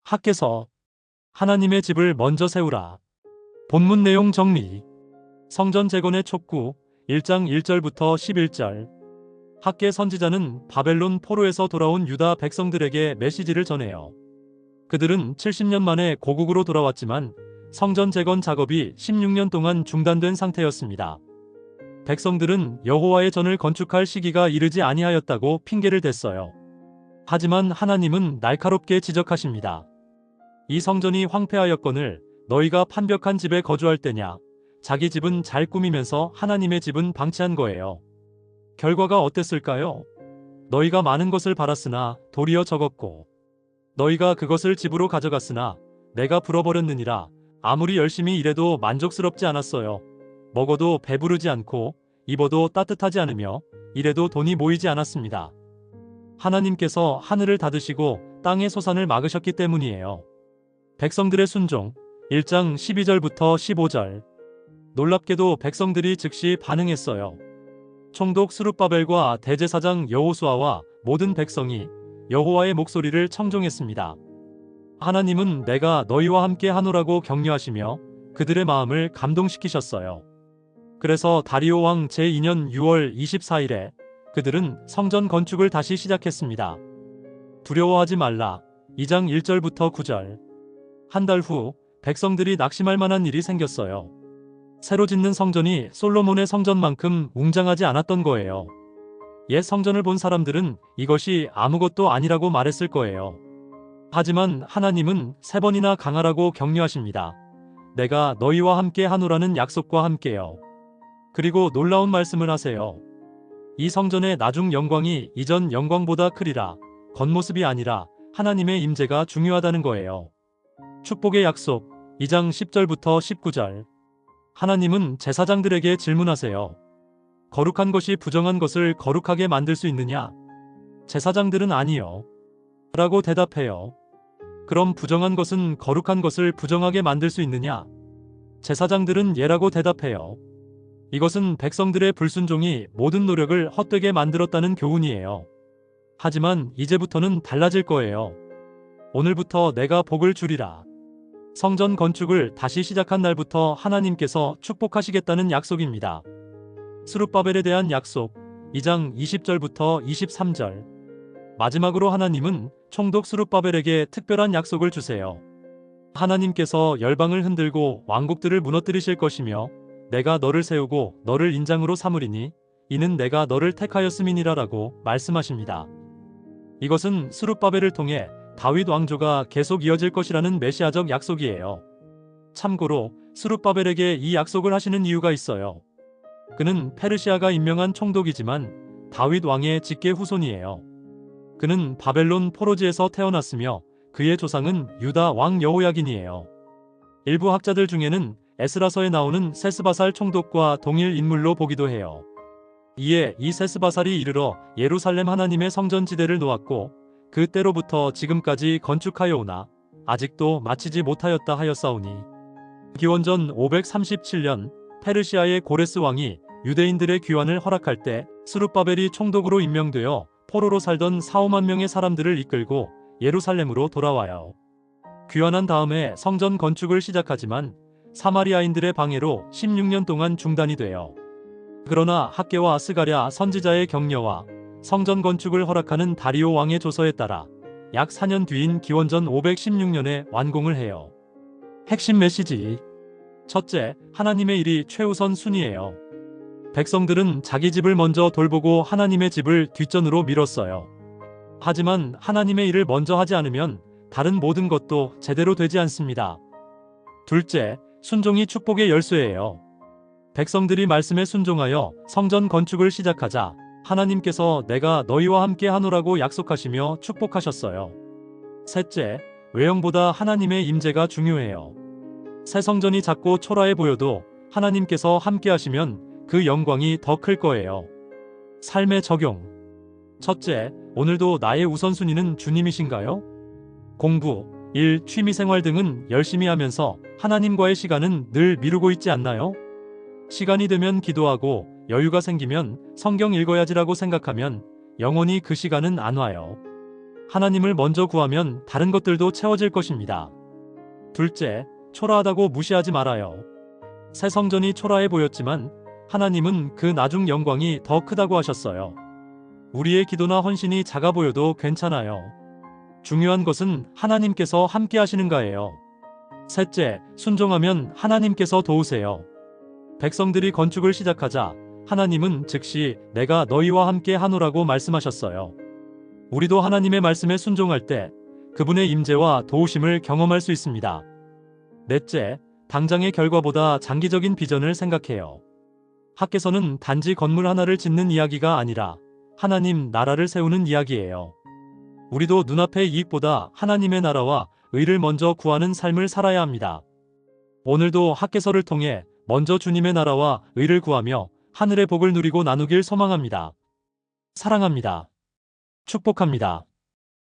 학개서 하나님의 집을 먼저 세우라. 본문 내용 정리. 성전 재건의 촉구 1장 1절부터 11절. 학개 선지자는 바벨론 포로에서 돌아온 유다 백성들에게 메시지를 전해요. 그들은 70년 만에 고국으로 돌아왔지만 성전 재건 작업이 16년 동안 중단된 상태였습니다. 백성들은 여호와의 전을 건축할 시기가 이르지 아니하였다고 핑계를 댔어요. 하지만 하나님은 날카롭게 지적하십니다. 이 성전이 황폐하였거늘 너희가 판벽한 집에 거주할 때냐? 자기 집은 잘 꾸미면서 하나님의 집은 방치한 거예요. 결과가 어땠을까요? 너희가 많은 것을 바랐으나 도리어 적었고 너희가 그것을 집으로 가져갔으나 내가 불어버렸느니라. 아무리 열심히 일해도 만족스럽지 않았어요. 먹어도 배부르지 않고 입어도 따뜻하지 않으며 이래도 돈이 모이지 않았습니다. 하나님께서 하늘을 닫으시고 땅의 솟아을 막으셨기 때문이에요. 백성들의 순종 1장 12절부터 15절. 놀랍게도 백성들이 즉시 반응했어요. 총독 스룹바벨과 대제사장 여호수아와 모든 백성이 여호와의 목소리를 청종했습니다. 하나님은 내가 너희와 함께 하노라고 격려하시며 그들의 마음을 감동시키셨어요. 그래서 다리오 왕 제2년 6월 24일에 그들은 성전 건축을 다시 시작했습니다. 두려워하지 말라. 2장 1절부터 9절. 한 달 후 백성들이 낙심할 만한 일이 생겼어요. 새로 짓는 성전이 솔로몬의 성전만큼 웅장하지 않았던 거예요. 옛 성전을 본 사람들은 이것이 아무것도 아니라고 말했을 거예요. 하지만 하나님은 3번이나 강하라고 격려하십니다. 내가 너희와 함께 하노라는 약속과 함께요. 그리고 놀라운 말씀을 하세요. 이 성전의 나중 영광이 이전 영광보다 크리라. 겉모습이 아니라 하나님의 임재가 중요하다는 거예요. 축복의 약속 2장 10절부터 19절. 하나님은 제사장들에게 질문하세요. 거룩한 것이 부정한 것을 거룩하게 만들 수 있느냐? 제사장들은 아니요. 라고 대답해요. 그럼 부정한 것은 거룩한 것을 부정하게 만들 수 있느냐? 제사장들은 예라고 대답해요. 이것은 백성들의 불순종이 모든 노력을 헛되게 만들었다는 교훈이에요. 하지만 이제부터는 달라질 거예요. 오늘부터 내가 복을 주리라. 성전 건축을 다시 시작한 날부터 하나님께서 축복하시겠다는 약속입니다. 스룹바벨에 대한 약속 2장 20절부터 23절. 마지막으로 하나님은 총독 스룹바벨에게 특별한 약속을 주세요. 하나님께서 열방을 흔들고 왕국들을 무너뜨리실 것이며 내가 너를 세우고 너를 인장으로 삼으리니 이는 내가 너를 택하였음이니라라고 말씀하십니다. 이것은 스룹바벨을 통해 다윗 왕조가 계속 이어질 것이라는 메시아적 약속이에요. 참고로 스룹바벨에게 이 약속을 하시는 이유가 있어요. 그는 페르시아가 임명한 총독이지만 다윗 왕의 직계 후손이에요. 그는 바벨론 포로지에서 태어났으며 그의 조상은 유다 왕 여호야긴이에요. 일부 학자들 중에는 에스라서에 나오는 세스바살 총독과 동일 인물로 보기도 해요. 이에 이 세스바살이 이르러 예루살렘 하나님의 성전지대를 놓았고 그때로부터 지금까지 건축하여 오나 아직도 마치지 못하였다 하였사오니 기원전 537년 페르시아의 고레스 왕이 유대인들의 귀환을 허락할 때 스룹바벨이 총독으로 임명되어 포로로 살던 4-5만 명의 사람들을 이끌고 예루살렘으로 돌아와요. 귀환한 다음에 성전 건축을 시작하지만 사마리아인들의 방해로 16년 동안 중단이 돼요. 그러나 학개와 스가랴 선지자의 격려와 성전 건축을 허락하는 다리오 왕의 조서에 따라 약 4년 뒤인 기원전 516년에 완공을 해요. 핵심 메시지. 첫째, 하나님의 일이 최우선 순위예요. 백성들은 자기 집을 먼저 돌보고 하나님의 집을 뒷전으로 미뤘어요. 하지만 하나님의 일을 먼저 하지 않으면 다른 모든 것도 제대로 되지 않습니다. 둘째, 순종이 축복의 열쇠예요. 백성들이 말씀에 순종하여 성전 건축을 시작하자 하나님께서 내가 너희와 함께 하노라고 약속하시며 축복하셨어요. 셋째, 외형보다 하나님의 임재가 중요해요. 새 성전이 작고 초라해 보여도 하나님께서 함께 하시면 그 영광이 더 클 거예요. 삶의 적용. 첫째, 오늘도 나의 우선순위는 주님이신가요? 공부, 일, 취미생활 등은 열심히 하면서 하나님과의 시간은 늘 미루고 있지 않나요? 시간이 되면 기도하고 여유가 생기면 성경 읽어야지라고 생각하면 영원히 그 시간은 안 와요. 하나님을 먼저 구하면 다른 것들도 채워질 것입니다. 둘째, 초라하다고 무시하지 말아요. 새 성전이 초라해 보였지만 하나님은 그 나중 영광이 더 크다고 하셨어요. 우리의 기도나 헌신이 작아 보여도 괜찮아요. 중요한 것은 하나님께서 함께 하시는가예요. 셋째, 순종하면 하나님께서 도우세요. 백성들이 건축을 시작하자 하나님은 즉시 내가 너희와 함께 하노라고 말씀하셨어요. 우리도 하나님의 말씀에 순종할 때 그분의 임재와 도우심을 경험할 수 있습니다. 넷째, 당장의 결과보다 장기적인 비전을 생각해요. 학개서는 단지 건물 하나를 짓는 이야기가 아니라 하나님 나라를 세우는 이야기예요. 우리도 눈앞의 이익보다 하나님의 나라와 의를 먼저 구하는 삶을 살아야 합니다. 오늘도 학개서를 통해 먼저 주님의 나라와 의를 구하며 하늘의 복을 누리고 나누길 소망합니다. 사랑합니다. 축복합니다.